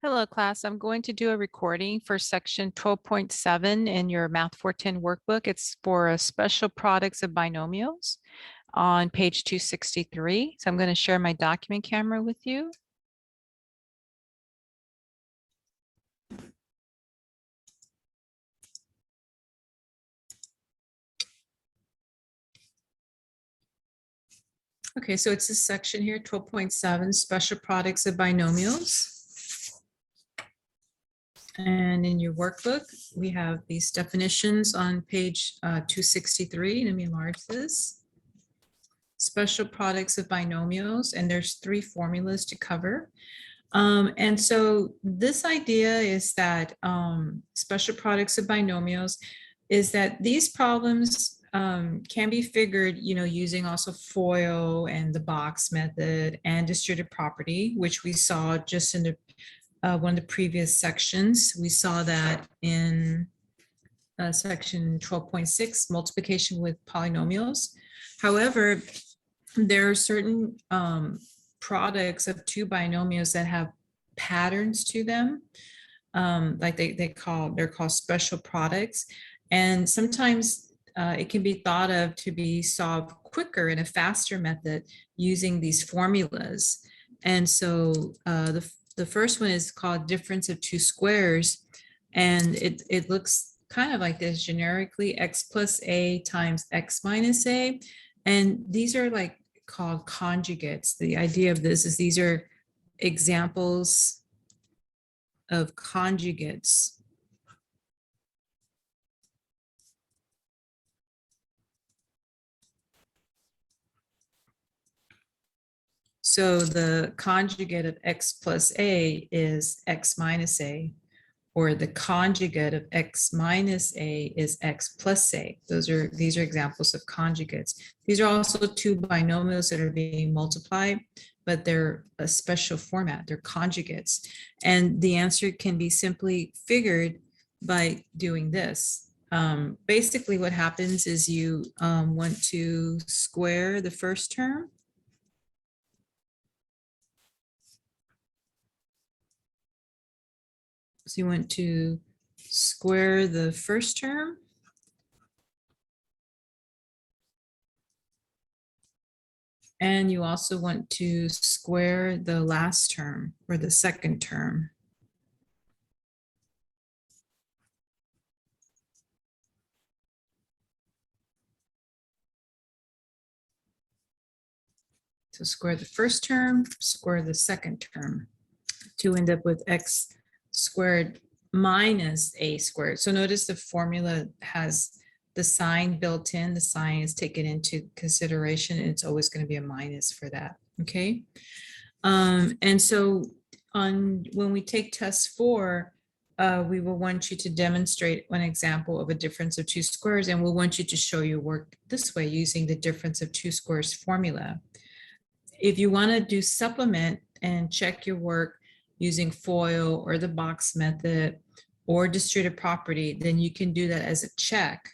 Hello, class. I'm going to do a recording for section 12.7 in your Math 410 workbook. It's for special products of binomials on page 263. So I'm going to share my document camera with you. Okay, so it's this section here, 12.7, special products of binomials. And in your workbook, we have these definitions on page 263. Let me enlarge this. Special products of binomials, and there's 3 formulas to cover. And so this idea is that special products of binomials is that these problems can be figured, using also FOIL and the box method and distributed property, which we saw just in the one of the previous sections. We saw that in section 12.6, multiplication with polynomials. However, there are certain products of 2 binomials that have patterns to them, like they're called special products, and sometimes it can be thought of to be solved quicker in a faster method using these formulas. And so the first one is called difference of 2 squares, and it looks kind of like this generically: x plus a times x minus a, and these are like called conjugates. The idea of this is these are examples of conjugates. So the conjugate of x plus a is x minus a, or the conjugate of x minus a is x plus a. These are examples of conjugates. These are also 2 binomials that are being multiplied, but they're a special format. They're conjugates. And the answer can be simply figured by doing this. Basically, what happens is you want to square the first term. So you want to square the first term. And you also want to square the last term, or the second term. So square the first term, square the second term, to end up with x squared minus a squared. So notice the formula has the sign built in. The sign is taken into consideration, and it's always going to be a minus for that. Okay. And so when we take test 4, we will want you to demonstrate one example of a difference of 2 squares, and we'll want you to show your work this way using the difference of 2 squares formula. If you want to do supplement and check your work using FOIL or the box method or distributed property, then you can do that as a check.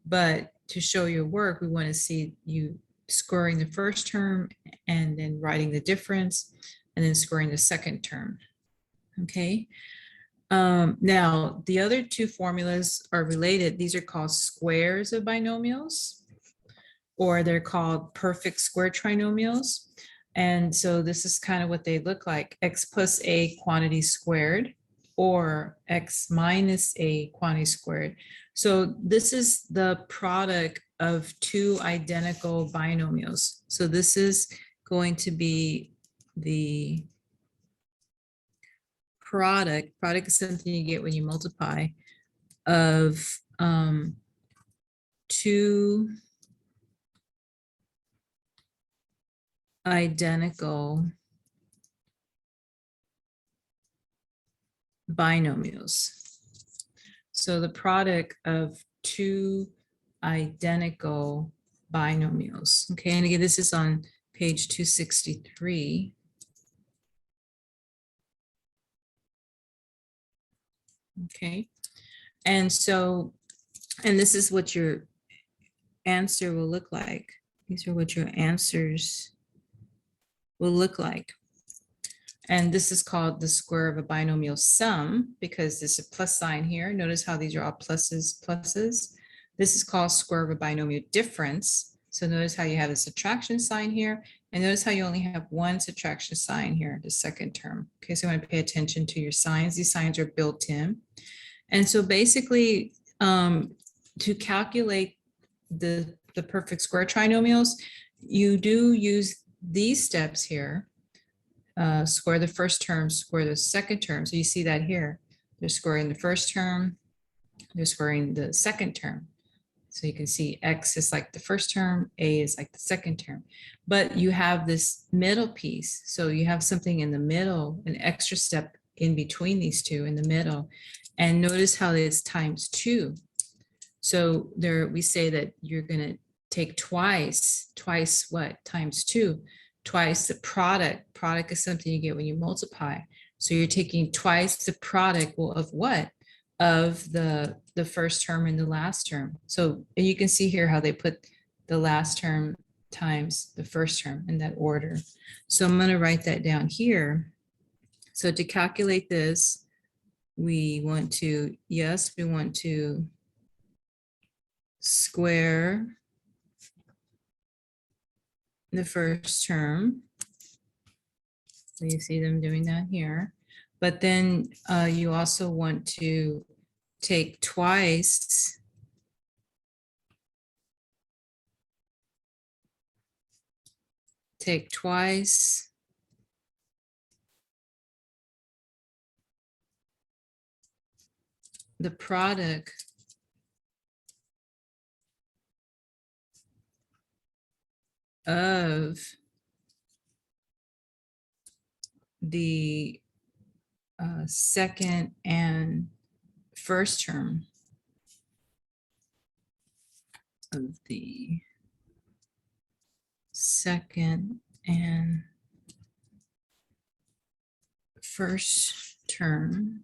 But to show your work, we want to see you squaring the first term and then writing the difference and then squaring the second term. Okay. Now, the other 2 formulas are related. These are called squares of binomials, or they're called perfect square trinomials. And so this is kind of what they look like: x plus a quantity squared, or x minus a quantity squared. So this is the product of 2 identical binomials. So this is going to be the product. Product is something you get when you multiply, of 2 identical binomials. So the product of 2 identical binomials. Okay, and again, this is on page 263. Okay, and so, and this is what your answer will look like. These are what your answers will look like. And this is called the square of a binomial sum because there's a plus sign here. Notice how these are all pluses, pluses. This is called square of a binomial difference. So notice how you have a subtraction sign here. And notice how you only have one subtraction sign here, the second term. Okay, so I want to pay attention to your signs. These signs are built in. And so basically, to calculate the perfect square trinomials, you do use these steps here. Square the first term, square the second term. So you see that here. They're squaring the first term, they're squaring the second term. So you can see X is like the first term, A is like the second term. But you have this middle piece. So you have something in the middle, an extra step in between these two in the middle. And notice how it's times 2. So there we say that you're going to take twice what? Times 2. Twice the product. Product is something you get when you multiply. So you're taking twice the product, well, of what? Of the first term and the last term. So, and you can see here how they put the last term times the first term in that order. So I'm going to write that down here. So to calculate this, we want to, yes, we want to square the first term. So you see them doing that here. But then you also want to take twice the product of the second and first term of the second and first term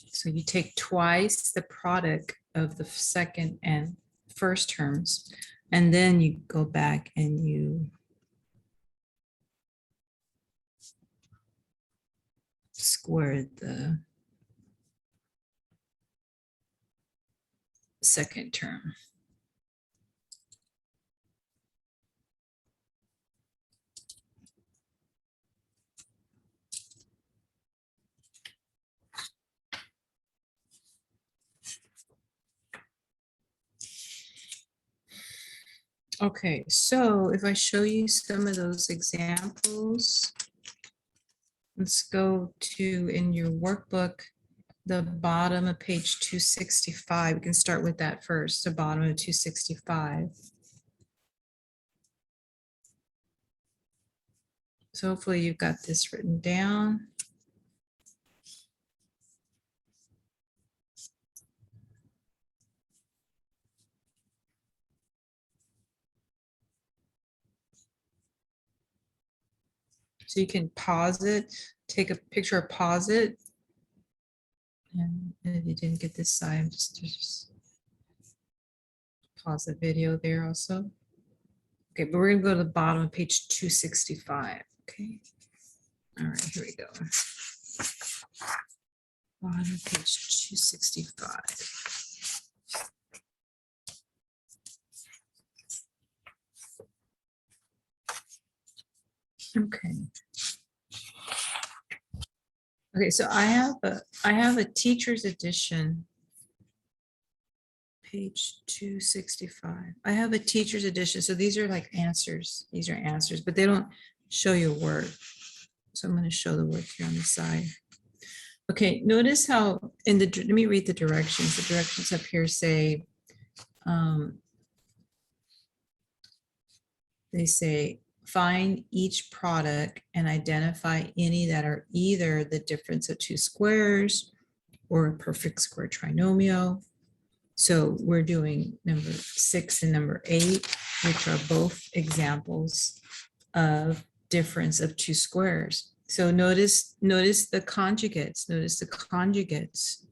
so you take twice the product of the second and first terms, and then you go back and you square the second term. Okay, so if I show you some of those examples, let's go to, in your workbook, the bottom of page 265. We can start with that first, the bottom of 265. So hopefully you've got this written down. So you can pause it, take a picture, pause it. And if you didn't get this side, just pause the video there also. Okay, but we're gonna go to the bottom of page 265, okay? All right, here we go. Bottom of page 265. Okay. Okay, so I have a teacher's edition. Page 265. I have a teacher's edition. So these are like answers. These are answers, but they don't show you a word. So I'm going to show the word here on the side. Okay, notice how in the, let me read the directions. The directions up here say, they say, find each product and identify any that are either the difference of two squares or a perfect square trinomial. So we're doing number 6 and number 8, which are both examples of difference of two squares. So notice the conjugates. Notice the conjugates.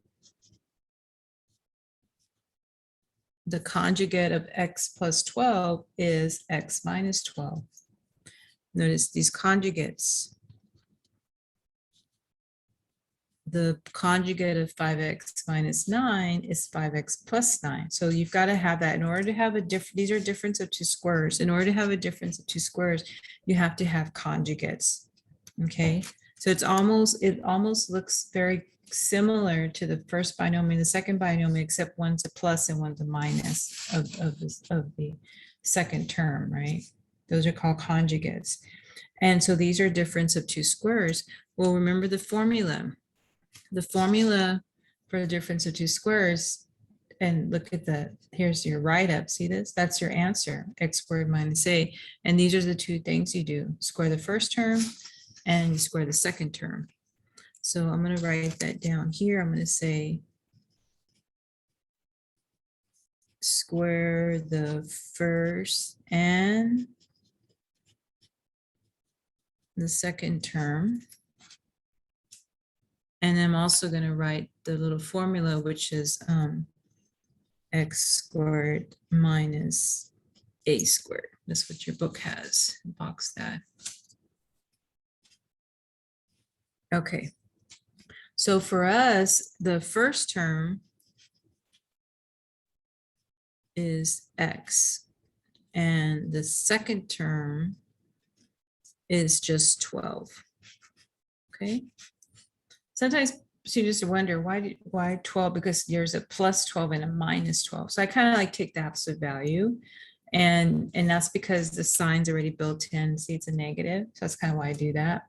the conjugate of x plus 12 is x minus 12. Notice these conjugates. The conjugate of 5x minus 9 is 5x plus 9. So you've got to have that in order to have a difference. These are difference of two squares. In order to have a difference of two squares, you have to have conjugates. Okay, so it almost looks very similar to the first binomial and the second binomial, except one's a plus and one's a minus of the second term, right? Those are called conjugates. And so these are difference of two squares. Well, remember the formula. The formula for the difference of two squares, and look at here's your write-up, see this? That's your answer, x squared minus a. And these are the two things you do, square the first term and you square the second term. So I'm gonna write that down here. I'm gonna say square the first and the second term. And I'm also going to write the little formula, which is x squared minus a squared. That's what your book has, box that. Okay. So for us, the first term is x, and the second term is just 12. Okay. Sometimes students wonder why 12, because there's a plus 12 and a minus 12. So I kind of like take the absolute value, and that's because the sign's already built in. See, it's a negative. So that's kind of why I do that.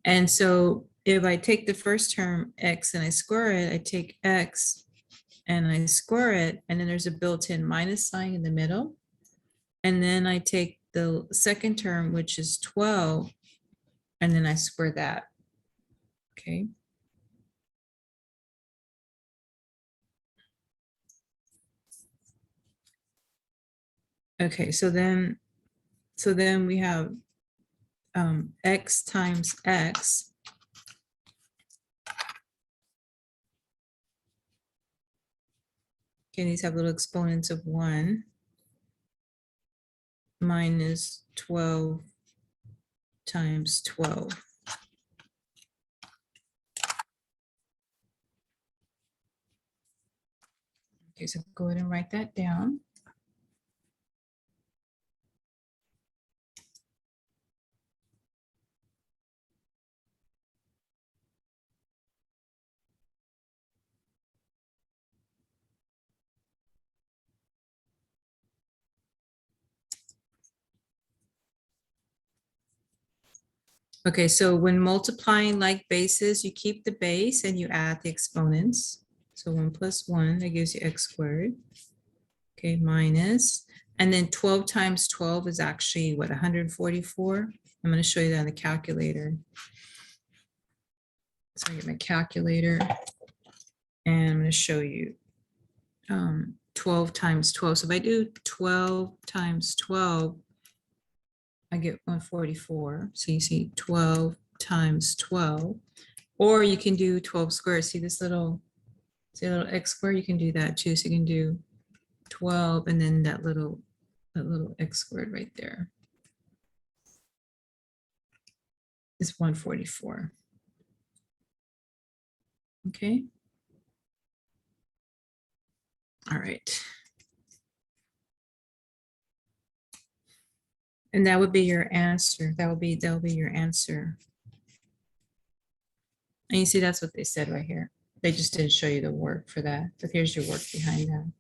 And so if I take the first term x and I square it, I take x and I square it, and then there's a built-in minus sign in the middle. And then I take the second term, which is 12, and then I square that. Okay. Okay, so then we have x times x. Okay, these have little exponents of 1 minus 12 times 12. Okay, so go ahead and write that down. Okay, so when multiplying like bases, you keep the base and you add the exponents. So 1 plus 1, that gives you x squared. Okay, minus, and then 12 times 12 is actually what, 144? I'm going to show you that on the calculator. So I get my calculator, and I'm going to show you 12 times 12. So if I do 12 times 12, I get 144. So you see 12 times 12, or you can do 12 squared. See this little, x squared? You can do that too. So you can do 12 and then that little x squared right there is 144. Okay. All right. And that would be your answer. That'll be your answer. And you see, that's what they said right here. They just didn't show you the work for that, but here's your work behind that.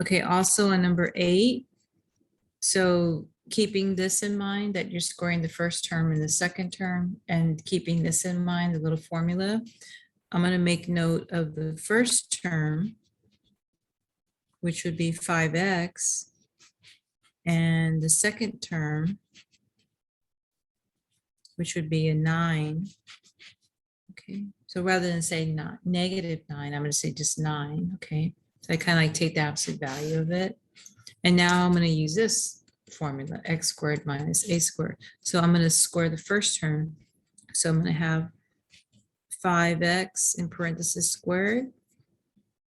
Okay, also on number 8, so keeping this in mind, that you're scoring the first term and the second term, and keeping this in mind, the little formula, I'm going to make note of the first term, which would be 5x, and the second term, which would be a 9. Okay, so rather than say not -9, I'm going to say just 9. Okay, so I kind of like take the absolute value of it. And now I'm going to use this formula, x squared minus a squared. So I'm going to square the first term. So I'm going to have 5x in parentheses squared,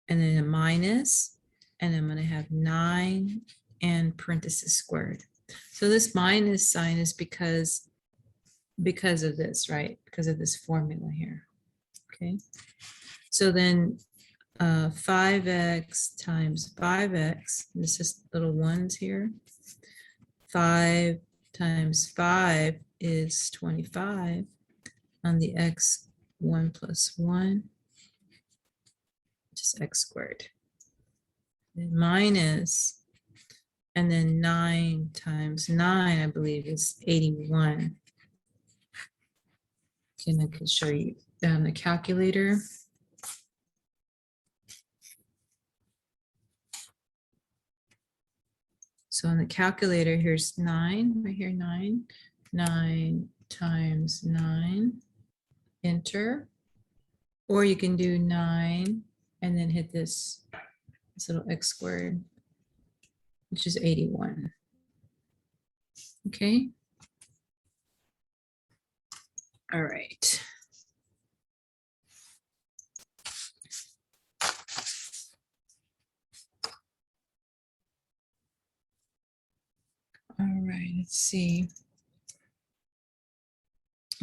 and then a minus, and I'm going to have 9 and parenthesis squared. So this minus sign is because of this, right? Because of this formula here. Okay. So then 5x times 5x, this is little ones here. 5 times 5 is 25 on the x 1 plus 1, just x squared. And minus, and then 9 times 9, I believe, is 81. And I can show you on the calculator. So on the calculator, here's 9, right here, 9. 9 times 9, enter. Or you can do 9 and then hit this little x squared, which is 81. Okay. All right. All right, let's see.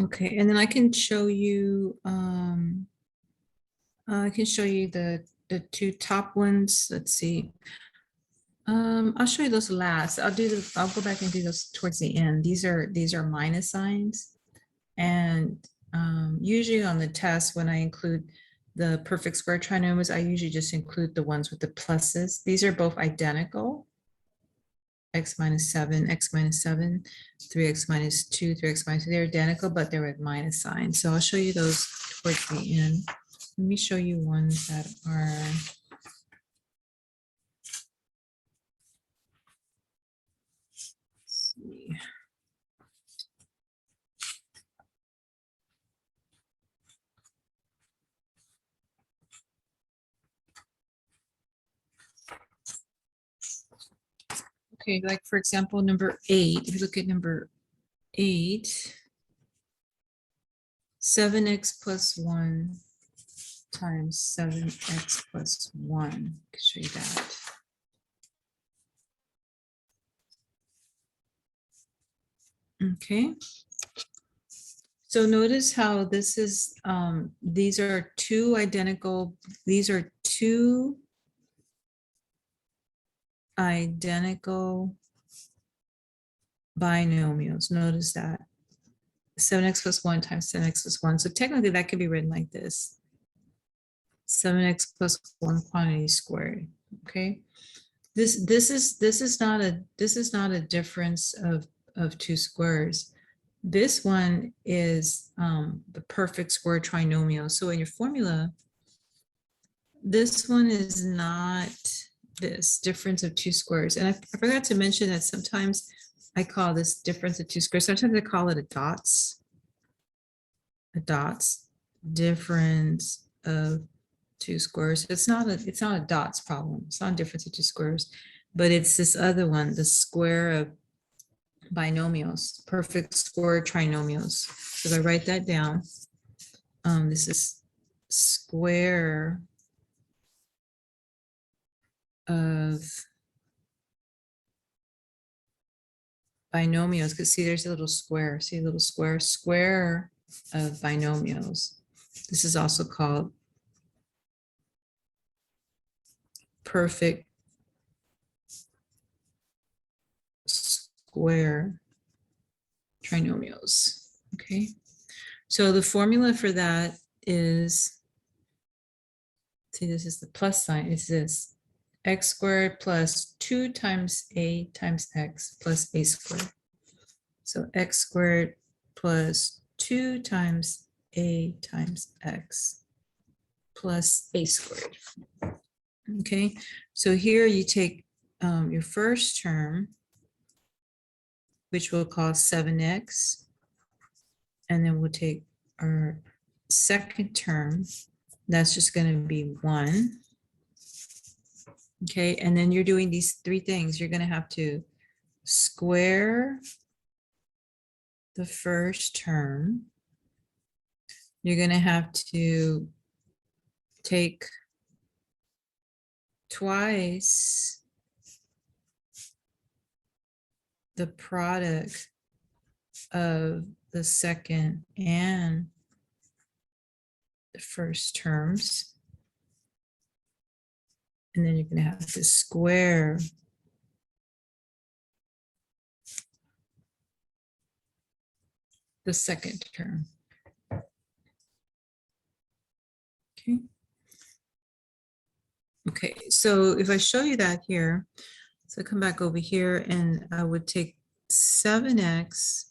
Okay, and then I can show you the two top ones. Let's see. I'll show you those last. I'll go back and do those towards the end. These are minus signs. And usually on the test, when I include the perfect square trinomials, I usually just include the ones with the pluses. These are both identical. X minus 7, x minus 7, 3x minus 2, 3x minus 2. They're identical, but they're with minus signs. So I'll show you those towards the end. Let me show you ones that are see. Okay, like for example, number 8, if you look at number 8, 7x plus 1 times 7x plus 1. I can show you that. Okay. So notice how this is, these are two identical binomials. Notice that 7x plus 1 times 7x plus 1. So technically that could be written like this. 7x plus 1 quantity squared. Okay. This is not a difference of two squares. This one is the perfect square trinomial. So in your formula, this one is not this difference of two squares. And I forgot to mention that sometimes I call this difference of two squares. Sometimes I call it a dots difference of two squares. It's not a dots problem. It's not a difference of two squares, but it's this other one, the square of binomials, perfect square trinomials. So if I write that down, this is square of binomials, because see, there's a little square. See a little square of binomials. This is also called perfect square trinomials. Okay, so the formula for that is, see, this is the plus sign, is this x squared plus 2 times a times x plus a squared. So x squared plus 2 times a times x plus a squared. Okay, so here you take your first term, which we'll call 7x, and then we'll take our second term, that's just going to be 1. Okay, and then you're doing these three things. You're going to have to square the first term. You're going to have to take twice the product of the second and the first terms. And then you're going to have to square the second term. Okay. Okay, so if I show you that here, so come back over here and I would take 7x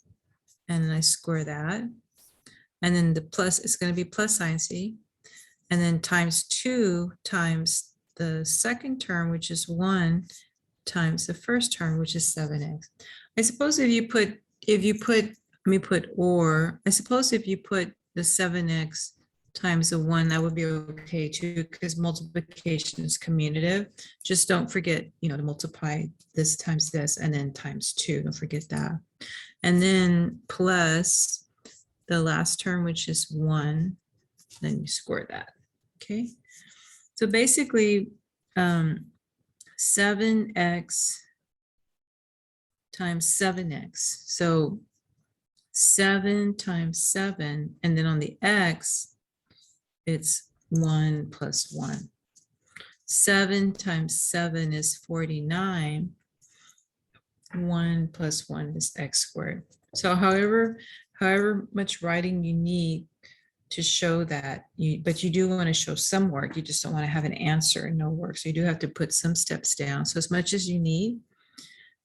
and I square that. And then the plus, it's going to be plus sign, see? And then times 2 times the second term, which is 1, times the first term, which is 7x. I suppose if you put, I suppose if you put the 7x times the 1, that would be okay too, because multiplication is commutative. Just don't forget, to multiply this times this and then times 2. Don't forget that. And then plus the last term, which is 1, then you square that. Okay. So basically, 7x times 7x. So 7 times 7, and then on the x, it's 1 plus 1. 7 times 7 is 49. 1 plus 1 is x squared. So however much writing you need to show that, but you do want to show some work. You just don't want to have an answer and no work. So you do have to put some steps down. So as much as you need.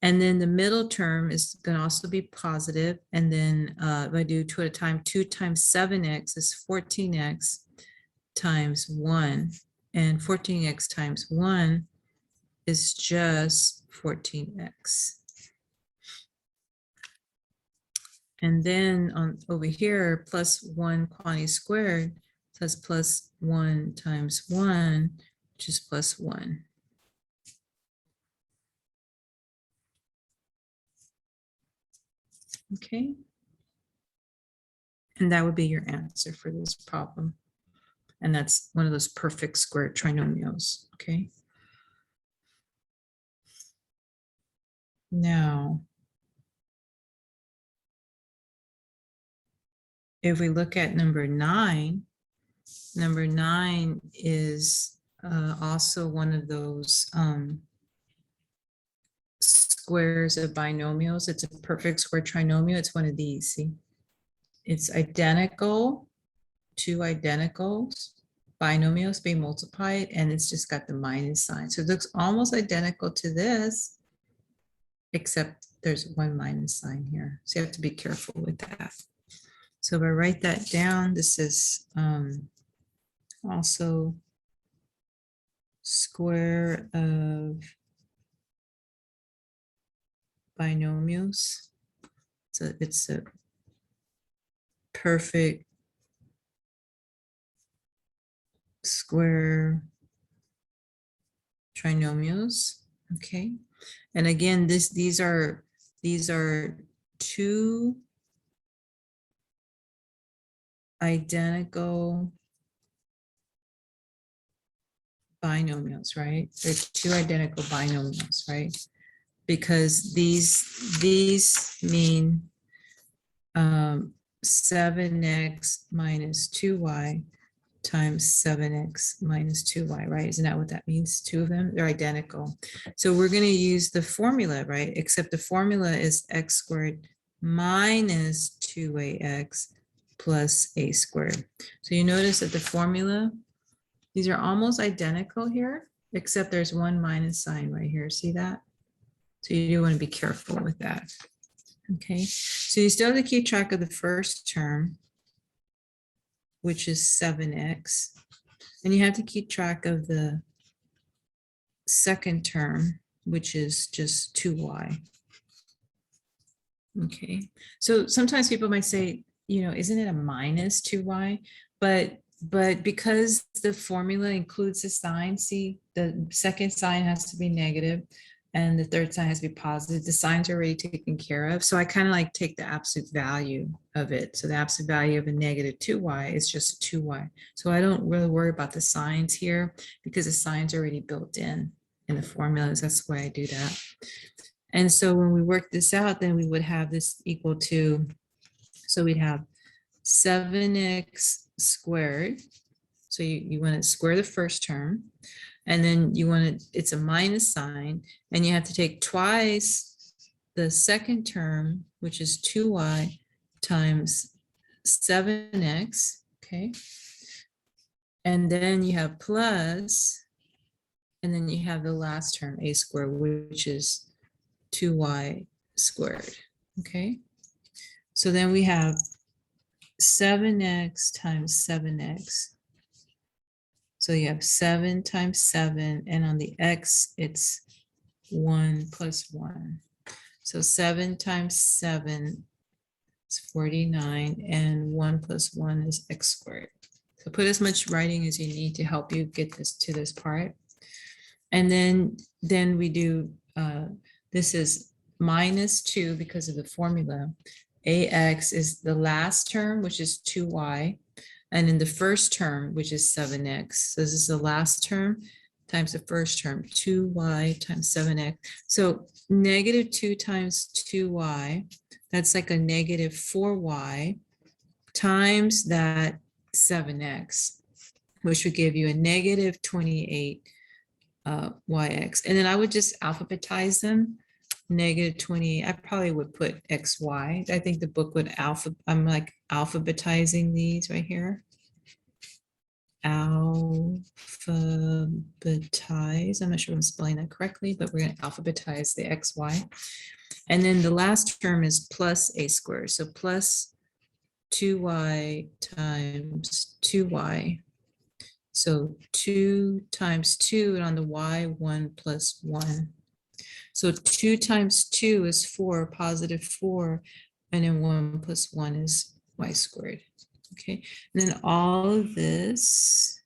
And then the middle term is going to also be positive. And then if I do 2 at a time, 2 times 7x is 14x times 1. And 14x times 1 is just 14x. And then over here, plus 1 quantity squared, so that's plus 1 times 1, which is plus 1. Okay. And that would be your answer for this problem. And that's one of those perfect square trinomials. Okay. Now, if we look at number 9 is also one of those squares of binomials. It's a perfect square trinomial. It's one of these, see? It's identical, 2 identicals, binomials being multiplied, and it's just got the minus sign. So it looks almost identical to this, except there's 1 minus sign here. So you have to be careful with that. So if I write that down, this is also square of binomials. So it's a perfect square trinomials. Okay. And again, these are 2 identical binomials, right? They're 2 identical binomials, right? Because these mean 7x minus 2y times 7x minus 2y, right? Isn't that what that means? 2 of them, they're identical. So we're going to use the formula, right? Except the formula is x squared minus 2ax plus a squared. So you notice that the formula, these are almost identical here, except there's 1 minus sign right here. See that? So you do want to be careful with that. Okay, so you still have to keep track of the first term, which is 7x, and you have to keep track of the second term, which is just 2y. Okay, so sometimes people might say, isn't it a minus 2y? But because the formula includes the sign, see, the second sign has to be negative, and the third sign has to be positive. The signs are already taken care of. So I kind of like take the absolute value of it. So the absolute value of a negative 2y is just 2y. So I don't really worry about the signs here because the signs are already built in the formulas. That's why I do that. And so when we work this out, then we would have this equal to, so we'd have 7x squared. So you want to square the first term, and then you want to, it's a minus sign, and you have to take twice the second term, which is 2y times 7x, okay? And then you have plus, and then you have the last term, a squared, which is 2y squared, okay? So then we have 7x times 7x. So you have 7 times 7, and on the x, it's 1 plus 1. So 7 times 7 is 49, and 1 plus 1 is x squared. So put as much writing as you need to help you get this to this part. And then we do, this is minus 2 because of the formula. Ax is the last term, which is 2y. And in the first term, which is 7x. So this is the last term times the first term, 2y times 7x. So negative 2 times 2y, that's like a negative 4y times that 7x, which would give you a negative 28 yx. And then I would just alphabetize them. Negative 20, I probably would put xy. I think the book would I'm like alphabetizing these right here. Alphabetize. I'm not sure I'm spelling that correctly, but we're going to alphabetize the xy. And then the last term is plus a squared. So plus 2y times 2y. So 2 times 2, and on the y, 1 plus 1. So 2 times 2 is 4, positive 4, and then 1 plus 1 is y squared. Okay, and then all of this,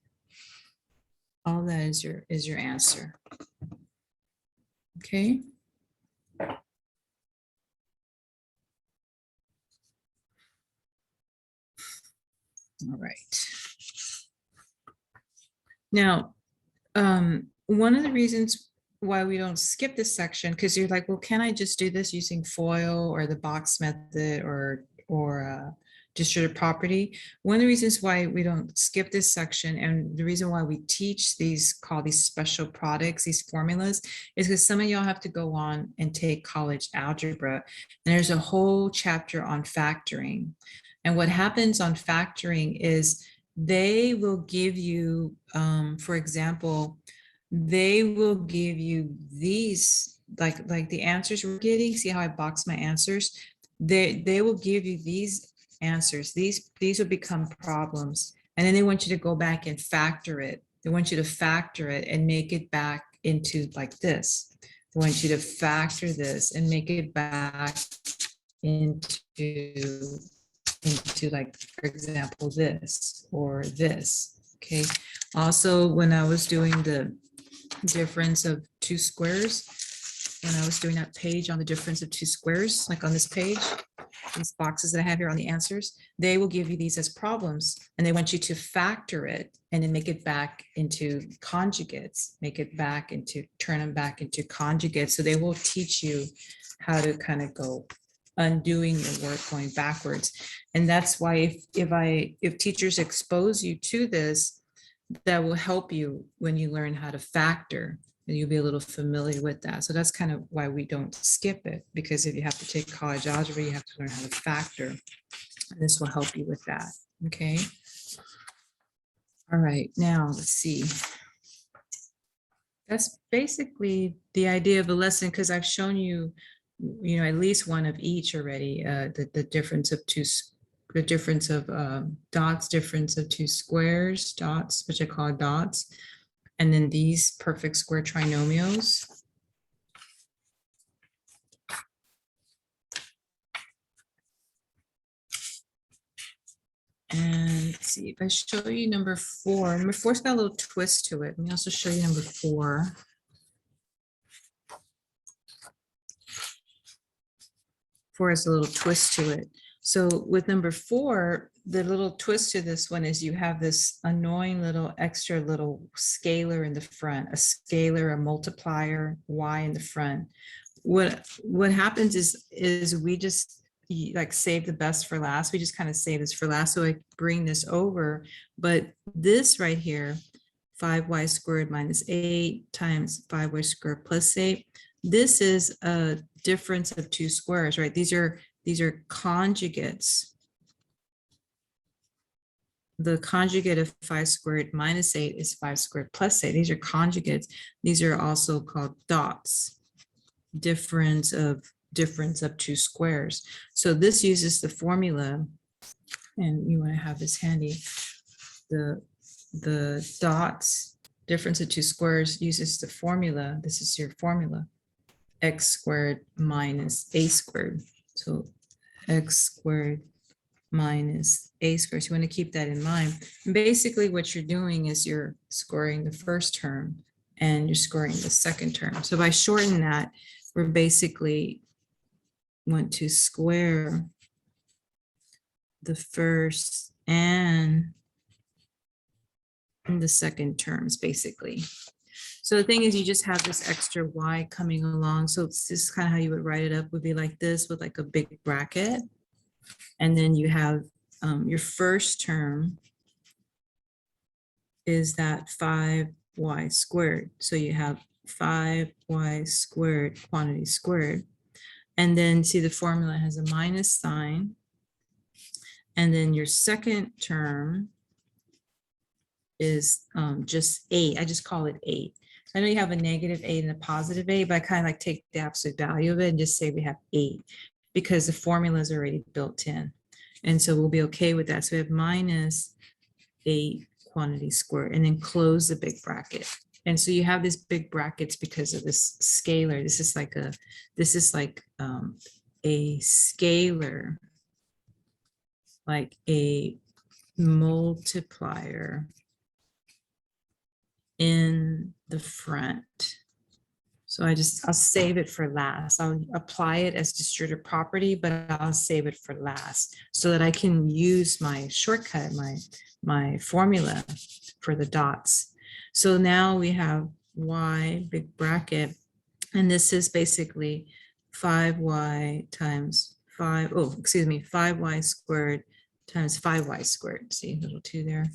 all that is your answer. Okay. All right. Now, one of the reasons why we don't skip this section, because you're like, well, can I just do this using FOIL or the box method or distributed property? One of the reasons why we don't skip this section, and the reason why we teach these, call these special products, these formulas, is because some of y'all have to go on and take college algebra. And there's a whole chapter on factoring. And what happens on factoring is they will give you, for example, they will give you these, like the answers we're getting. See how I box my answers? They will give you these answers. These will become problems. And then they want you to go back and factor it. They want you to factor it and make it back into like this. They want you to factor this and make it back into like, for example, this or this. Okay. Also, when I was doing the difference of two squares, when I was doing that page on the difference of two squares, like on this page, these boxes that I have here on the answers, they will give you these as problems, and they want you to factor it and then make it back into conjugates, turn them back into conjugates. So they will teach you how to kind of go undoing your work going backwards. And that's why if teachers expose you to this, that will help you when you learn how to factor, and you'll be a little familiar with that. So that's kind of why we don't skip it, because if you have to take college algebra, you have to learn how to factor. And this will help you with that. Okay. All right, now let's see. That's basically the idea of the lesson, because I've shown you, at least one of each already, the difference of dots, difference of two squares, dots, which I call dots, and then these perfect square trinomials. And let's see, if I show you number 4, number 4's got a little twist to it. Let me also show you number 4. 4 has a little twist to it. So with number 4, the little twist to this one is you have this annoying little extra little scalar in the front, a scalar, a multiplier, y in the front. What happens is we just like save the best for last. We just kind of save this for last. So I bring this over, but this right here, 5y squared minus 8 times 5y squared plus 8. This is a difference of two squares, right? These are conjugates. The conjugate of 5 squared minus 8 is 5 squared plus 8. These are conjugates. These are also called dots. Difference of two squares. So this uses the formula, and you want to have this handy. The dots, difference of two squares, uses the formula. This is your formula. X squared minus a squared. So x squared minus a squared. So you want to keep that in mind. And basically what you're doing is you're squaring the first term and you're squaring the second term. So by shortening that, we're basically want to square the first and the second terms, basically. So the thing is, you just have this extra y coming along. So it's just kind of how you would write it up, would be like this with like a big bracket. And then you have your first term is that 5y squared. So you have 5y squared, quantity squared. And then see the formula has a minus sign. And then your second term is just 8. I just call it 8. I know you have a negative 8 and a positive 8, but I kind of like take the absolute value of it and just say we have 8 because the formula is already built in. And so we'll be okay with that. So we have minus 8 quantity squared and then close the big bracket. And so you have this big brackets because of this scalar. This is like a scalar, like a multiplier in the front. So I'll save it for last. I'll apply it as distributive property, but I'll save it for last so that I can use my shortcut, my formula for the dots. So now we have y, big bracket, and this is basically 5y times 5y squared times 5y squared. See, little 2 there.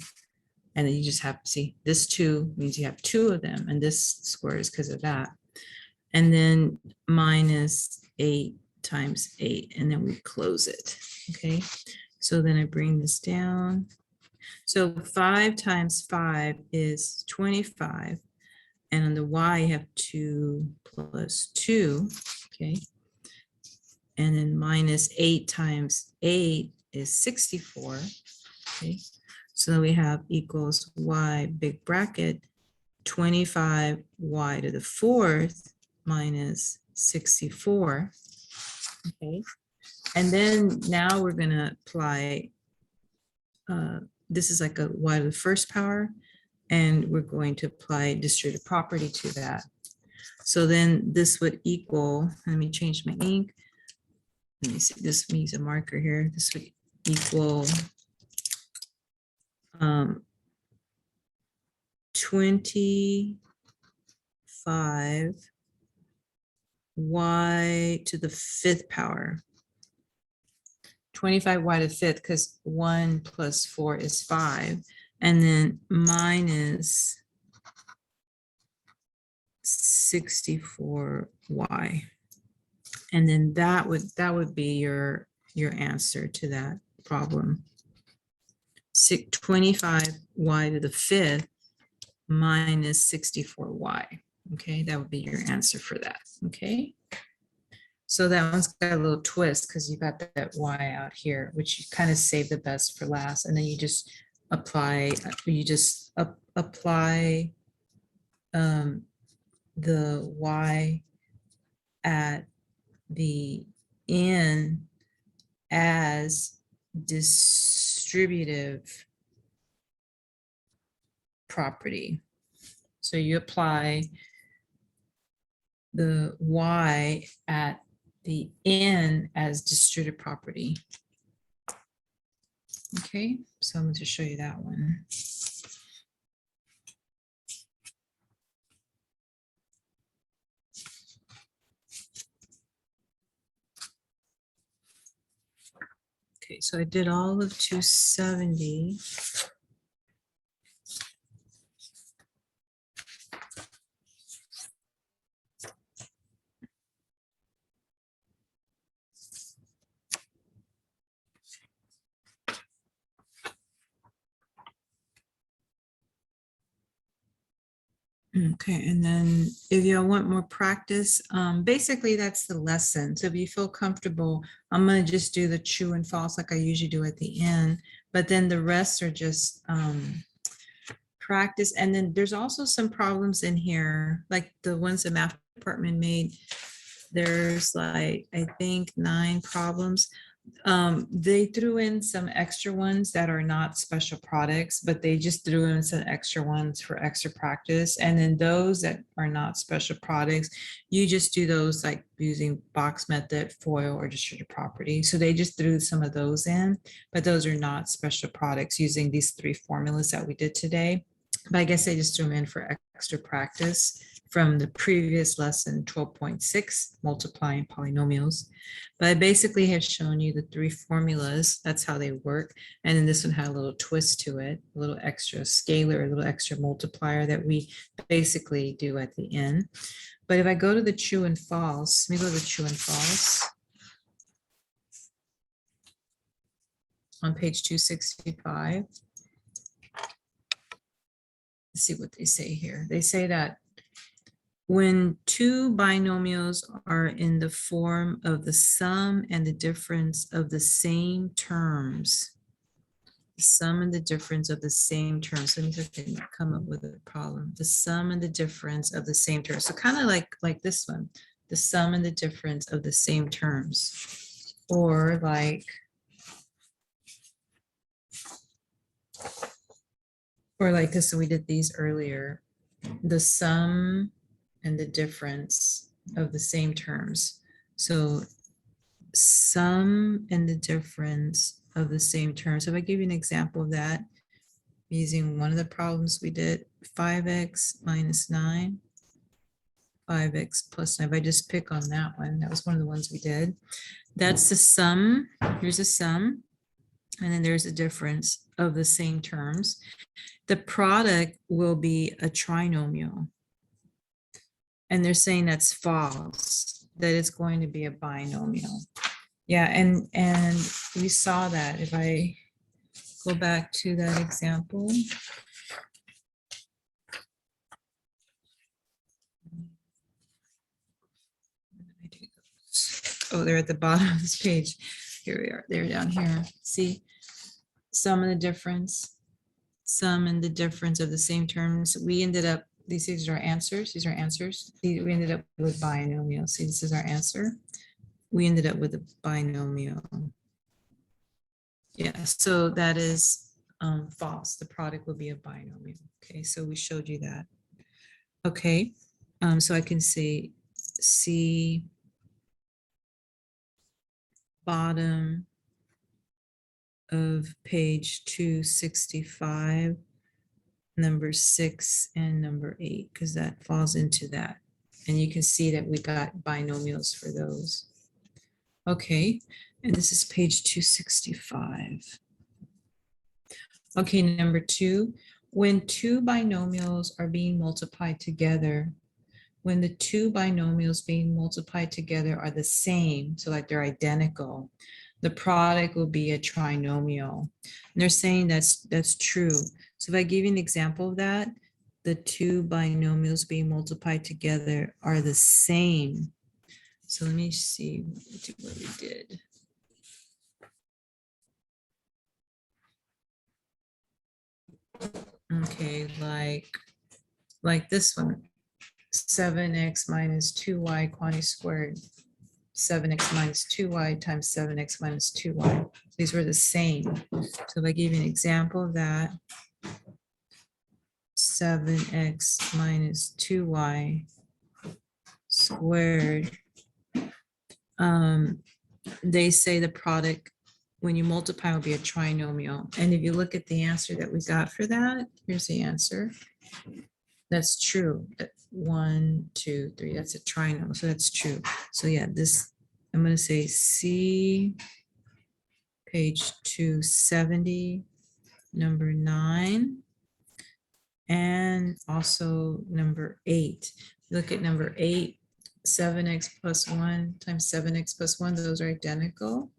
And then you just have, see, this 2 means you have 2 of them, and this square is because of that. And then minus 8 times 8, and then we close it, okay? So then I bring this down. So 5 times 5 is 25, and on the y you have 2 plus 2, okay? And then minus 8 times 8 is 64, okay? So we have equals y, big bracket, 25y to the 4th minus 64. Okay. And then now we're going to apply, this is like a y to the first power, and we're going to apply distributive property to that. So then this would equal, let me change my ink. Let me see, this means a marker here. This would equal 25 y to the 5th power. 25y to the 5th, because 1 plus 4 is 5, and then minus 64y. And then that would be your answer to that problem. 25y to the 5th minus 64y. Okay, that would be your answer for that. Okay, so that one's got a little twist because you got that y out here, which you kind of save the best for last, and then you just apply the y at the end as distributive property. So you apply the y at the n as distributive property. Okay, so I'm going to show you that one. Okay, so I did all of 270. Okay, and then if y'all want more practice, basically that's the lesson. So if you feel comfortable, I'm gonna just do the true and false like I usually do at the end, but then the rest are just practice. And then there's also some problems in here, like the ones the math department made. There's like, I think 9 problems. They threw in some extra ones that are not special products, but they just threw in some extra ones for extra practice. And then those that are not special products, you just do those like using box method, FOIL, or distributed property. So they just threw some of those in, but those are not special products using these 3 formulas that we did today. But I guess they just threw them in for extra practice from the previous lesson 12.6, multiplying polynomials. But I basically have shown you the 3 formulas. That's how they work. And then this one had a little twist to it, a little extra scalar, a little extra multiplier that we basically do at the end. But if I go to the true and false, let me go to the true and false. On page 265. Let's see what they say here. They say that when 2 binomials are in the form of the sum and the difference of the same terms, the sum and the difference of the same terms. Let me see if I can come up with a problem. The sum and the difference of the same terms. So kind of like this one, the sum and the difference of the same terms. Or like this, so we did these earlier. The sum and the difference of the same terms. So sum and the difference of the same terms. So if I give you an example of that, using one of the problems we did, 5x minus 9, 5x plus 9. If I just pick on that one, that was one of the ones we did. That's the sum. Here's a sum. And then there's a difference of the same terms. The product will be a trinomial. And they're saying that's false, that it's going to be a binomial. Yeah, and we saw that. If I go back to that example. Oh, they're at the bottom of this page. Here we are. They're down here. See, sum and the difference, sum and the difference of the same terms. We ended up, these are our answers. These are answers. We ended up with binomial. See, this is our answer. We ended up with a binomial. Yeah, so that is false. The product will be a binomial. Okay, so we showed you that. Okay, so I can say C bottom of page 265, number 6 and number 8, because that falls into that. And you can see that we got binomials for those. Okay, and this is page 265. Okay, number 2, when 2 binomials are being multiplied together, when the 2 binomials being multiplied together are the same, so like they're identical, the product will be a trinomial. And they're saying that's true. So if I give you an example of that, the 2 binomials being multiplied together are the same. So let me see what we did. Okay, like this one, 7x minus 2y quantity squared, 7x minus 2y times 7x minus 2y. These were the same. So if I give you an example of that, 7x minus 2y squared they say the product, when you multiply, will be a trinomial. And if you look at the answer that we got for that, here's the answer. That's true. 1, 2, 3, that's a trinomial, so that's true. So yeah, this, I'm gonna say C, page 270, number 9, and also number 8. Look at number 8, 7x plus 1 times 7x plus 1, those are identical.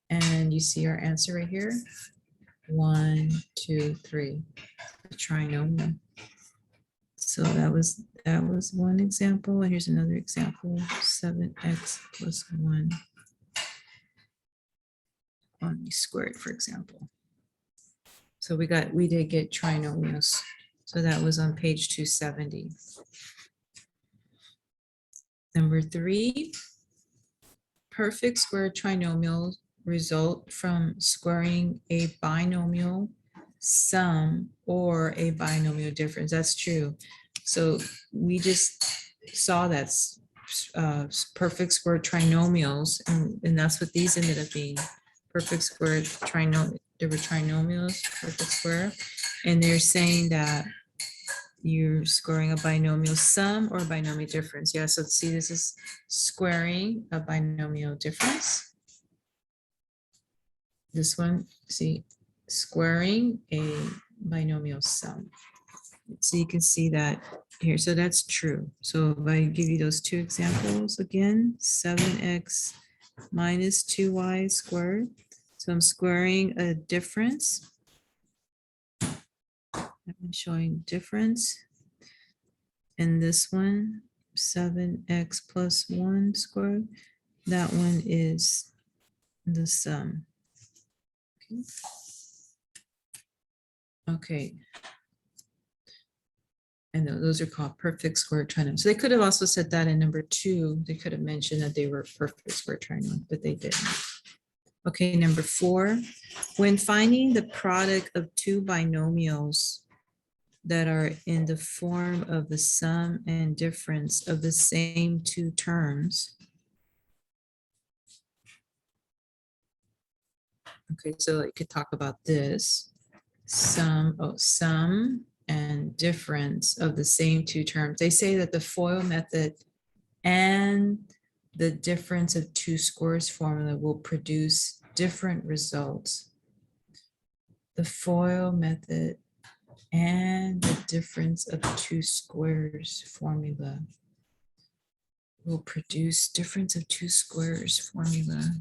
And you see our answer right here. 1, 2, 3, a trinomial. So that was one example. And here's another example, 7x plus 1 quantity squared, for example. So we did get trinomials. So that was on page 270. Number 3, perfect square trinomials result from squaring a binomial sum or a binomial difference. That's true. So we just saw that's perfect square trinomials, and that's what these ended up being. Perfect square trinomial. There were trinomials, perfect square, and they're saying that you're squaring a binomial sum or a binomial difference. Yeah, so see, this is squaring a binomial difference. This one, see, squaring a binomial sum. So you can see that here. So that's true. So if I give you those two examples again, 7x minus 2y squared. So I'm squaring a difference. I'm showing difference. And this one, 7x plus 1 squared. That one is the sum. Okay. And those are called perfect square trinomials. So they could have also said that in number 2. They could have mentioned that they were perfect square trinomials, but they didn't. Okay, number 4. When finding the product of two binomials that are in the form of the sum and difference of the same two terms. Okay, so you could talk about this. Sum and difference of the same two terms. They say that the FOIL method and the difference of two squares formula will produce different results. The FOIL method and the difference of two squares formula will produce difference of two squares formula.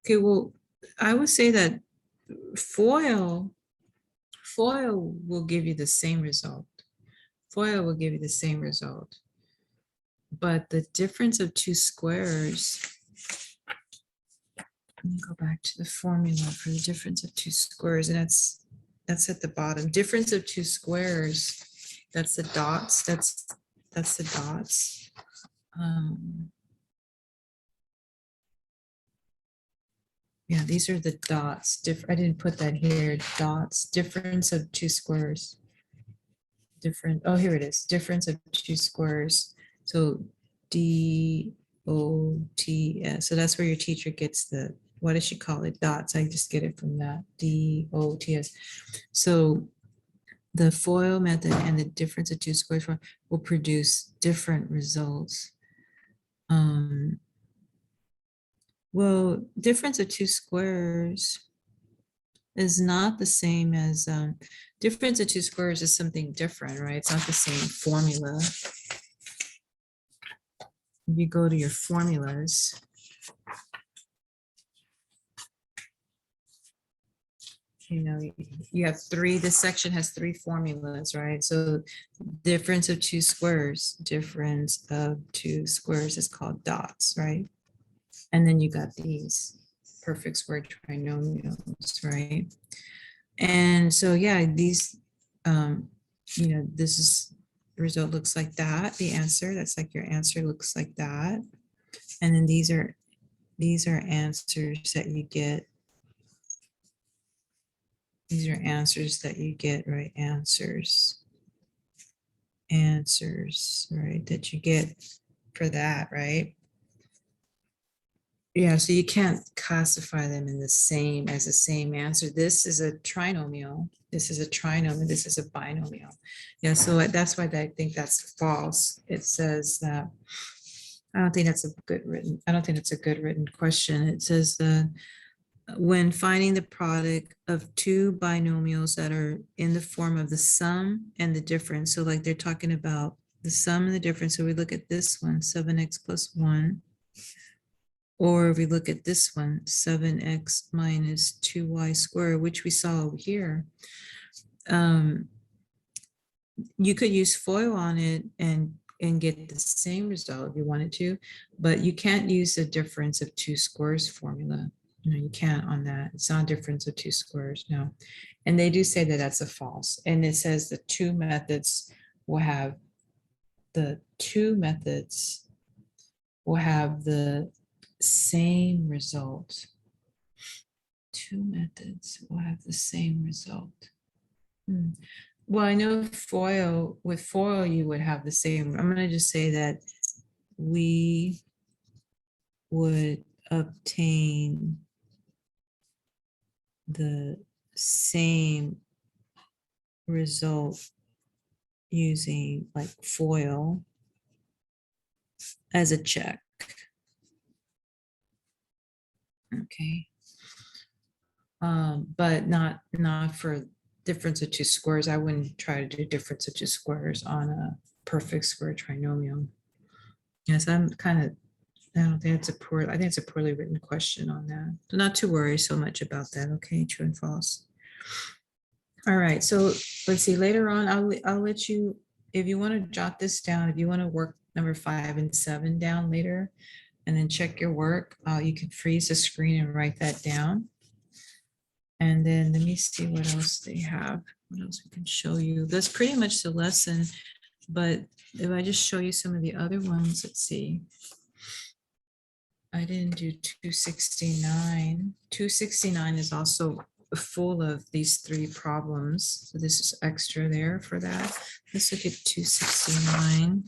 Okay, well, I would say that FOIL will give you the same result. FOIL will give you the same result. But the difference of two squares, let me go back to the formula for the difference of two squares, and that's at the bottom. Difference of two squares, that's the dots, that's the dots. Yeah, these are the dots. I didn't put that here. Dots, difference of two squares. Different, oh, here it is. Difference of two squares. So DOTS. So that's where your teacher gets the, what does she call it? Dots. I just get it from that. DOTS. So the FOIL method and the difference of two squares will produce different results. Well, difference of two squares is not the same as difference of two squares is something different, right? It's not the same formula. If you go to your formulas, you know, you have 3, this section has 3 formulas, right? So difference of two squares is called dots, right? And then you got these perfect square trinomials, right? And so, yeah, these, you know, this is, the result looks like that. The answer, that's like your answer looks like that. And then these are answers that you get. These are answers that you get, right? Answers, right? That you get for that, right? Yeah, so you can't classify them in the same as the same answer. This is a trinomial. This is a trinomial. This is a binomial. Yeah, so that's why I think that's false. It says that I don't think that's a good written. I don't think it's a good written question. It says that when finding the product of two binomials that are in the form of the sum and the difference. So like they're talking about the sum and the difference. So we look at this one, 7x plus 1. Or if we look at this one, 7x minus 2y squared, which we saw over here. You could use FOIL on it and get the same result if you wanted to, but you can't use the difference of two squares formula. No, you can't on that. It's not a difference of two squares, no. And they do say that that's a false. And it says the two methods will have the same result. Two methods will have the same result. Well, I know with FOIL, you would have the same. I'm going to just say that we would obtain the same result using like FOIL as a check. Okay. But not for difference of two squares. I wouldn't try to do difference of two squares on a perfect square trinomial. Yes, I don't think it's I think it's a poorly written question on that. So not to worry so much about that. Okay, true and false. All right, so let's see, later on, I'll let you, if you want to jot this down, if you want to work number 5 and 7 down later, and then check your work, you can freeze the screen and write that down. And then let me see what else they have. What else we can show you. That's pretty much the lesson. But if I just show you some of the other ones, let's see. I didn't do 269. 269 is also full of these 3 problems. So this is extra there for that. Let's look at 269.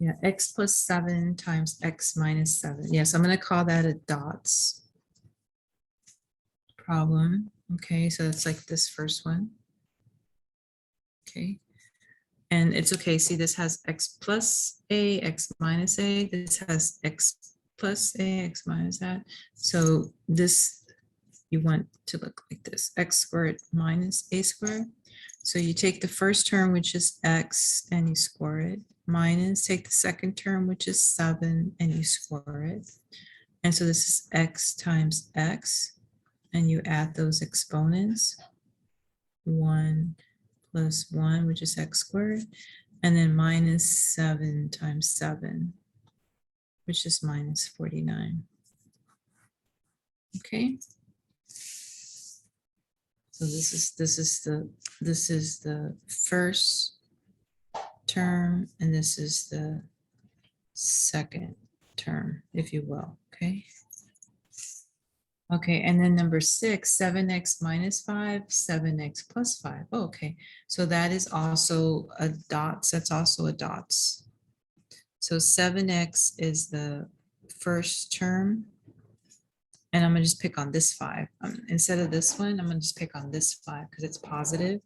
Yeah, x plus 7 times x minus 7. Yes, I'm going to call that a dots problem. Okay, so it's like this first one. Okay. And it's okay. See, this has x plus a, x minus a. This has x plus a, x minus that. So this, you want to look like this, x squared minus a squared. So you take the first term, which is x, and you square it, minus, take the second term, which is 7, and you square it. And so this is x times x, and you add those exponents, 1 plus 1, which is x squared, and then minus 7 times 7, which is minus 49. Okay. So this is the first term, and this is the second term, if you will. Okay. Okay, and then number 6, 7x minus 5, 7x plus 5. Oh, okay, so that is also a dots. That's also a dots. So 7x is the first term. And I'm gonna just pick on this 5. Instead of this one, I'm gonna just pick on this 5 because it's positive.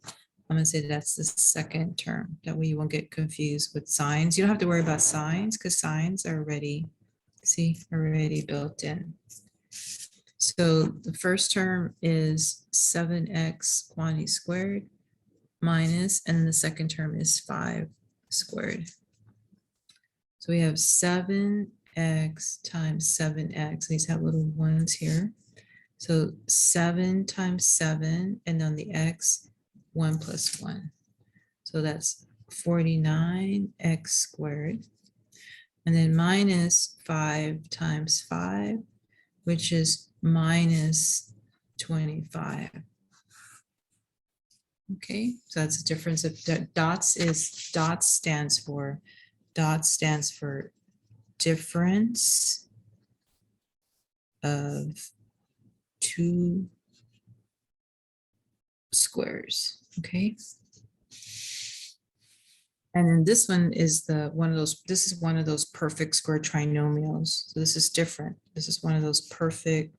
I'm gonna say that's the second term. That way you won't get confused with signs. You don't have to worry about signs because signs are already, see, already built in. So the first term is 7x quantity squared minus, and the second term is 5 squared. So we have 7x times 7x. These have little ones here. So 7 times 7, and on the x, 1 plus 1. So that's 49x squared. And then minus 5 times 5, which is minus 25. Okay, so that's the difference of dots stands for difference of 2 squares. Okay. And then this one is this is one of those perfect square trinomials. So this is different. This is one of those perfect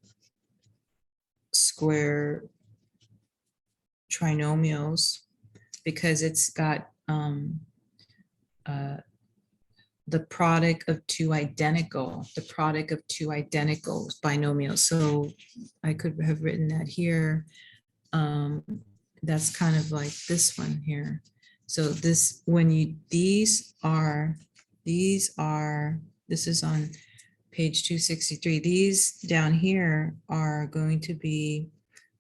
square trinomials because it's got the product of two identical binomials. So I could have written that here. That's kind of like this one here. So this, when you, this is on page 263. These down here are going to be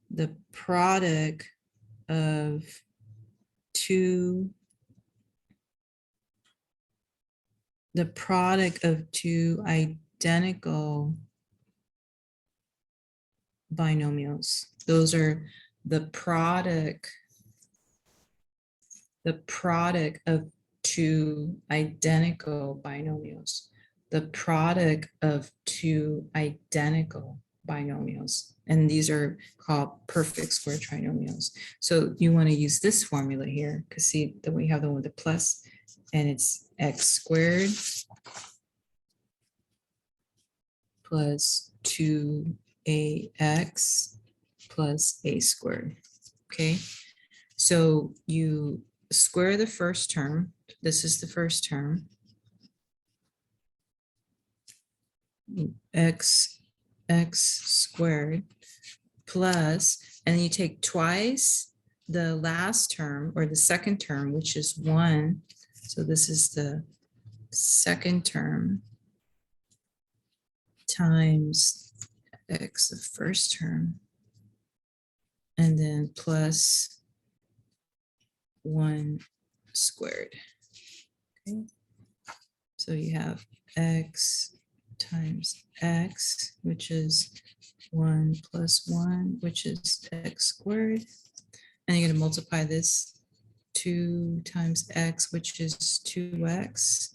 the product of two identical binomials. Those are the product of two identical binomials. The product of two identical binomials. And these are called perfect square trinomials. So you want to use this formula here because see that we have the one with the plus and it's x squared plus 2ax plus a squared. Okay, so you square the first term. This is the first term. X squared plus, and you take twice the last term or the second term, which is 1. So this is the second term times x, the first term, and then plus 1 squared. Okay. So you have x times x, which is 1 plus 1, which is x squared. And you're going to multiply this 2 times x, which is 2x.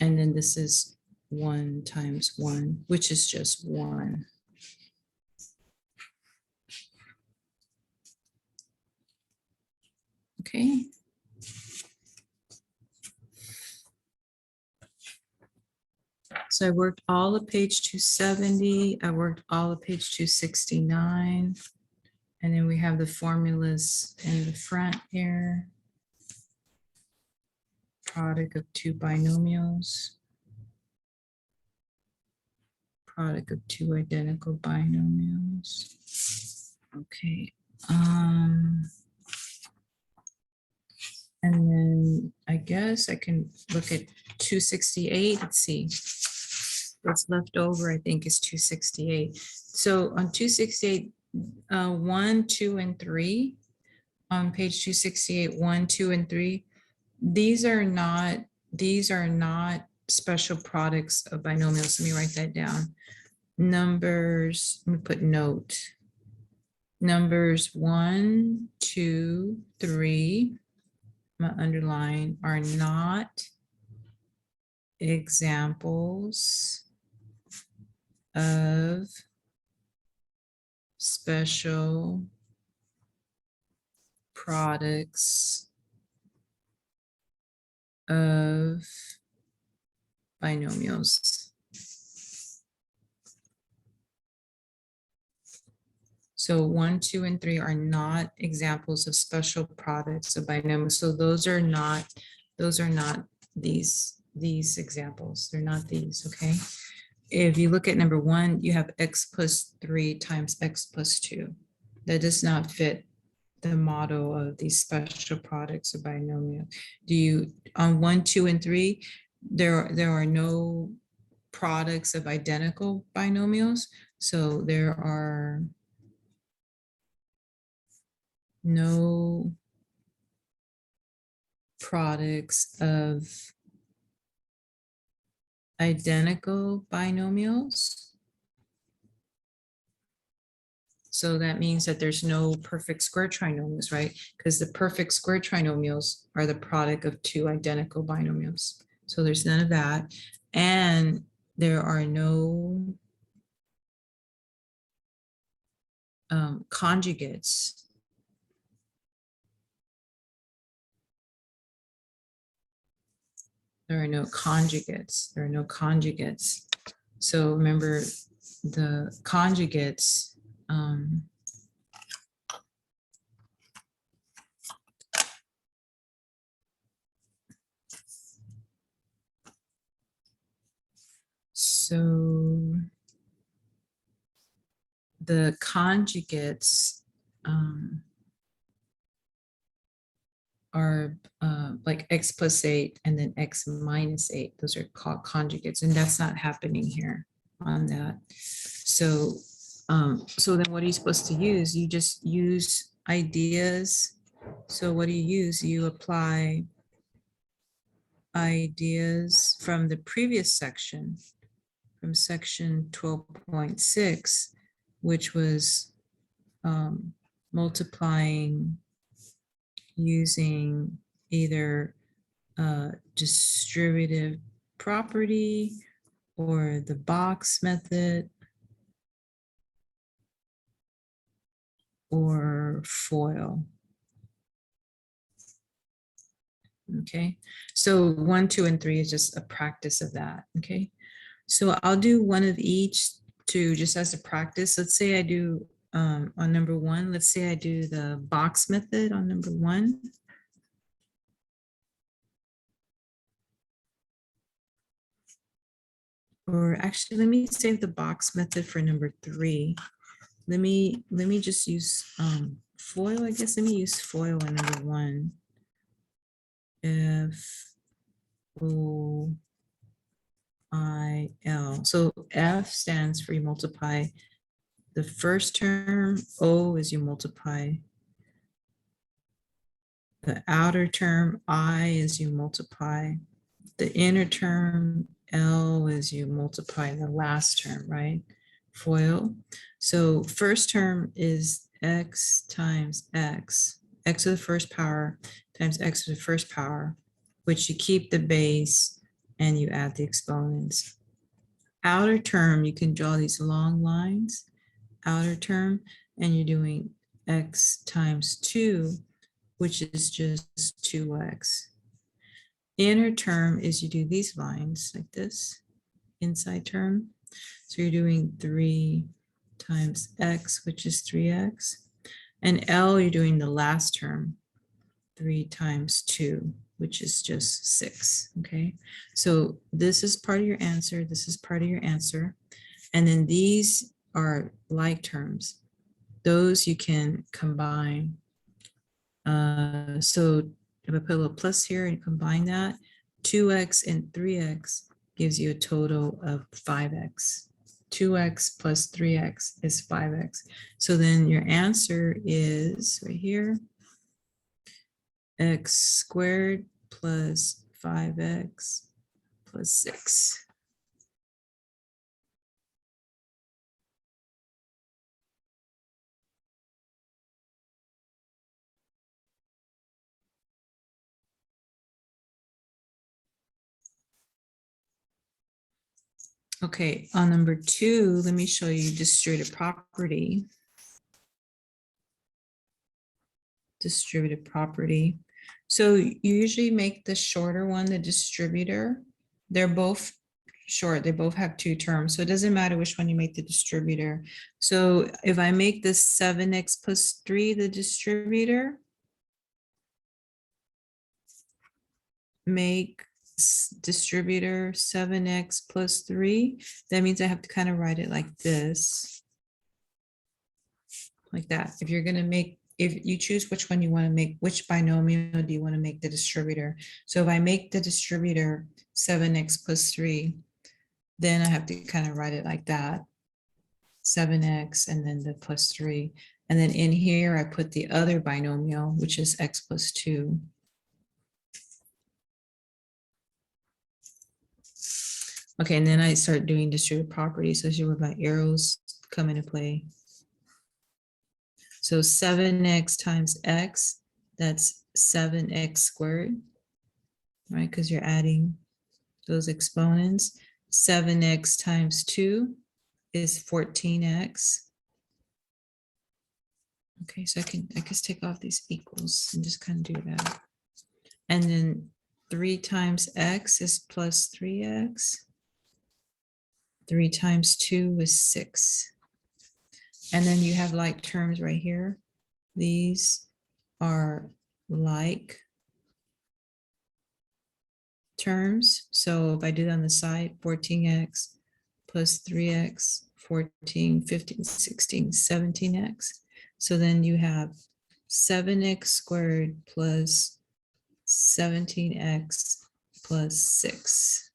And then this is 1 times 1, which is just 1. Okay. So I worked all of page 270. I worked all of page 269. And then we have the formulas in the front here. Product of two binomials. Product of two identical binomials. Okay. And then I guess I can look at 268. Let's see. What's left over, I think, is 268. So on 268, 1, 2, and 3, on page 268, 1, 2, and 3, these are not special products of binomials. Let me write that down. Numbers, let me put note. Numbers 1, 2, 3, my underline, are not examples of special products of binomials. So 1, 2, and 3 are not examples of special products of binomials. So those are not these examples. They're not these, okay? If you look at number 1, you have x plus 3 times x plus 2. That does not fit the model of these special products of binomial. Do you, on 1, 2, and 3, there are no products of identical binomials. So there are no products of identical binomials. So that means that there's no perfect square trinomials, right? Because the perfect square trinomials are the product of two identical binomials. So there's none of that. And there are no conjugates. There are no conjugates. There are no conjugates. So remember the conjugates. So the conjugates are like x plus 8 and then x minus 8. Those are called conjugates, and that's not happening here on that. So, so then what are you supposed to use? You just use ideas. So what do you use? You apply ideas from the previous section, from section 12.6, which was multiplying using either distributive property or the box method or FOIL. Okay, so 1, 2, and 3 is just a practice of that. Okay, so I'll do one of each to just as a practice. Let's say I do on number 1, let's say I do the box method on number 1. Or actually, let me save the box method for number 3. Let me just use FOIL, I guess. Let me use FOIL on number 1. FOIL. So F stands for you multiply the first term. O is you multiply the outer term. I is you multiply the inner term. L is you multiply the last term, right? FOIL. So first term is x times x to the first power times x to the first power, which you keep the base and you add the exponents. Outer term, you can draw these long lines, outer term, and you're doing x times 2, which is just 2x. Inner term is you do these lines like this, inside term. So you're doing 3 times x, which is 3x. And L, you're doing the last term, 3 times 2, which is just 6. Okay, so this is part of your answer. This is part of your answer. And then these are like terms. Those you can combine. So if I put a little plus here and combine that, 2x and 3x gives you a total of 5x. 2x plus 3x is 5x. So then your answer is right here, x squared plus 5x plus 6. Okay, on number 2, let me show you distributive property. Distributive property. So you usually make the shorter one the distributor. They're both short. They both have 2 terms. So it doesn't matter which one you make the distributor. So if I make this 7x plus 3 the distributor, make distributor 7x plus 3, that means I have to kind of write it like this. Like that. If you're going to make, if you choose which one you want to make, which binomial do you want to make the distributor? So if I make the distributor 7x plus 3, then I have to kind of write it like that. 7x and then the plus 3. And then in here, I put the other binomial, which is x plus 2. Okay, and then I start doing distributive properties. So here's where my arrows come into play. So 7x times x, that's 7x squared, right? Because you're adding those exponents. 7x times 2 is 14x. Okay, so I guess take off these equals and just kind of do that. And then 3 times x is plus 3x. 3 times 2 is 6. And then you have like terms right here. These are like terms. So if I do that on the side, 14x plus 3x, 14, 15, 16, 17x. So then you have 7x squared plus 17x plus 6.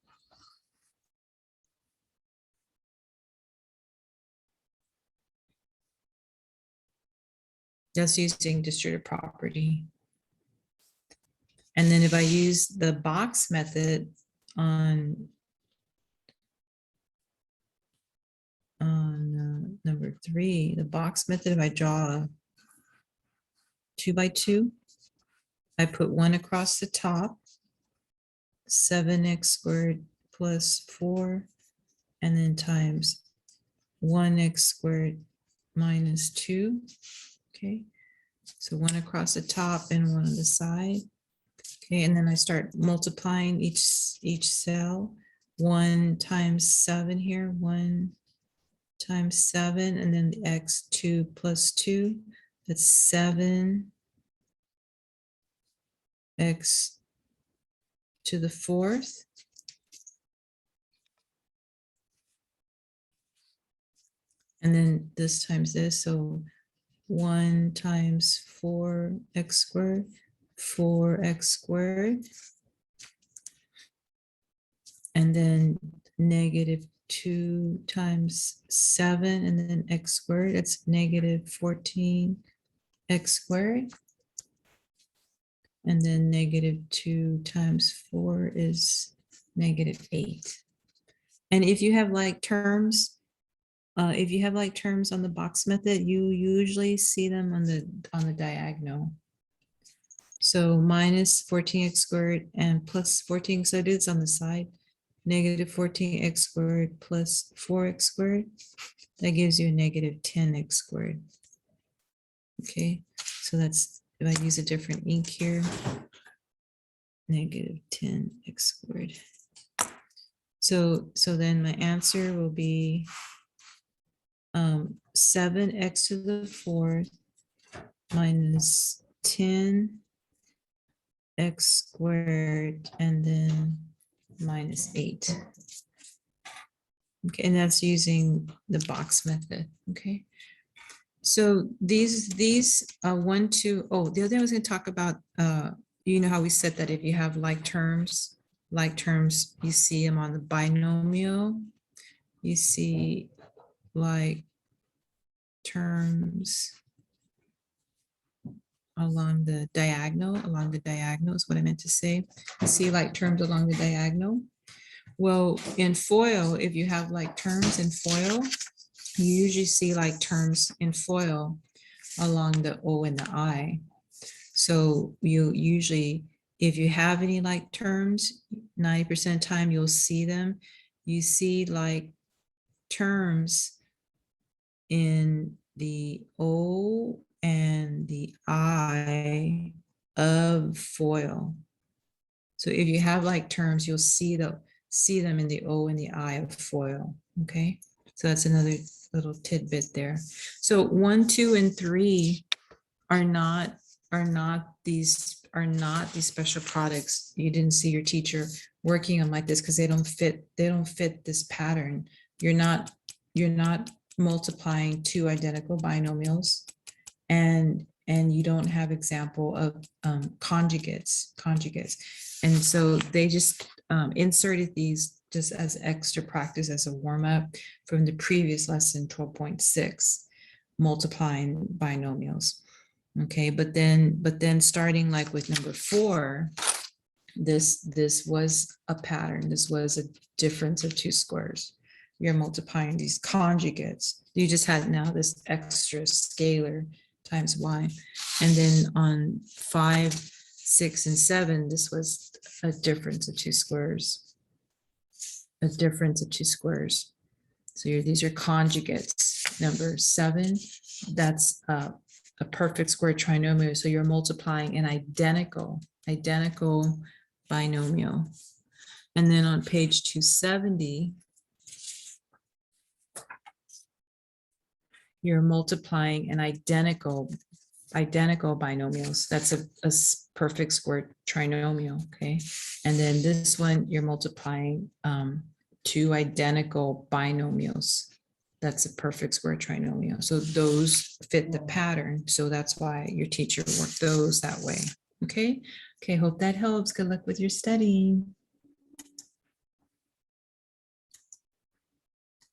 That's using distributive property. And then if I use the box method on number 3, the box method, if I draw a 2 by 2, I put 1 across the top, 7x squared plus 4, and then times 1x squared minus 2. Okay, so 1 across the top and 1 on the side. Okay, and then I start multiplying each cell. 1 times 7 here, 1 times 7, and then the x 2 plus 2, that's 7x to the 4th. And then this times this, so 1 times 4x squared, 4x squared. And then negative 2 times 7, and then x squared, that's negative 14x squared. And then negative 2 times 4 is negative 8. And if you have like terms, on the box method, you usually see them on the diagonal. So minus 14x squared and plus 14, so it is on the side. Negative 14x squared plus 4x squared. That gives you a negative 10x squared. Okay, so that's, if I use a different ink here, negative 10x squared. So then my answer will be 7x to the 4th minus 10x squared, and then minus 8. Okay, and that's using the box method. Okay, so these 1, 2, oh, the other thing I was going to talk about, you know how we said that if you have like terms, you see them on the binomial, you see like terms along the diagonal is what I meant to say. You see like terms along the diagonal. Well, in FOIL, if you have like terms in FOIL, you usually see like terms in FOIL along the O and the I. So you usually, if you have any like terms, 90% of the time you'll see them. You see like terms in the O and the I of FOIL. So if you have like terms, you'll see them in the O and the I of FOIL. Okay, so that's another little tidbit there. So 1, 2, and 3 are not these special products. You didn't see your teacher working on like this because they don't fit this pattern. You're not multiplying 2 identical binomials, and you don't have example of conjugates. And so they just inserted these just as extra practice, as a warm-up from the previous lesson 12.6, multiplying binomials. Okay, but then starting like with number 4, this was a pattern. This was a difference of 2 squares. You're multiplying these conjugates. You just had now this extra scalar times y. And then on 5, 6, and 7, this was a difference of 2 squares. A difference of 2 squares. So these are conjugates. Number 7, that's a a perfect square trinomial. So you're multiplying an identical binomial. And then on page 270, you're multiplying an identical binomials. That's a perfect square trinomial, okay? And then this one, you're multiplying two identical binomials. That's a perfect square trinomial. So those fit the pattern. So that's why your teacher worked those that way, okay? Okay, hope that helps. Good luck with your studying.